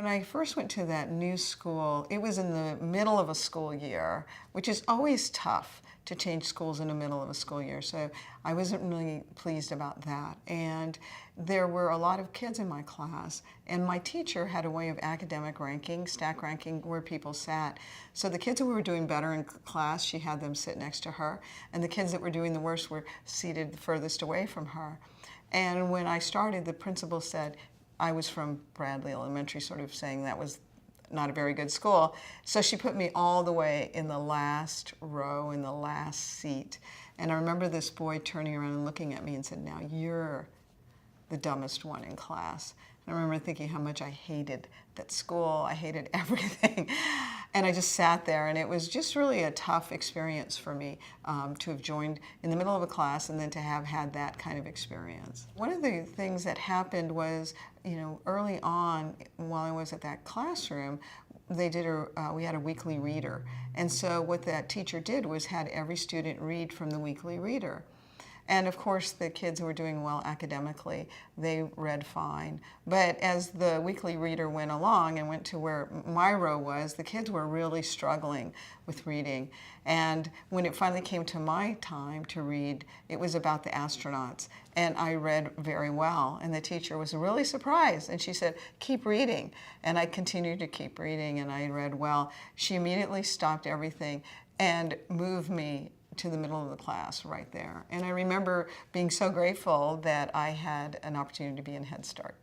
When I first went to that new school, it was in the middle of a school year, which is always tough to change schools in the middle of a school year. So I wasn't really pleased about that. And there were a lot of kids in my class, and my teacher had a way of academic ranking, stack ranking, where people sat. So the kids who were doing better in class, she had them sit next to her, and the kids that were doing the worst were seated furthest away from her. And when I started, the principal said, I was from Bradley Elementary, sort of saying that was not a very good school. So she put me all the way in the last row, in the last seat. And I remember this boy turning around and looking at me and said, now you're the dumbest one in class. And I remember thinking how much I hated that school. I hated everything. And I just sat there, and it was just really a tough experience for me to have joined in the middle of a class and then to have had that kind of experience. One of the things that happened was, early on while I was at that classroom, we had a weekly reader. And so what that teacher did was had every student read from the weekly reader. And of course, the kids who were doing well academically, they read fine. But as the weekly reader went along and went to where my row was, the kids were really struggling with reading. And when it finally came to my time to read, it was about the astronauts. And I read very well. And the teacher was really surprised. And she said, keep reading. And I continued to keep reading, and I read well. She immediately stopped everything and moved me to the middle of the class right there. And I remember being so grateful that I had an opportunity to be in Head Start.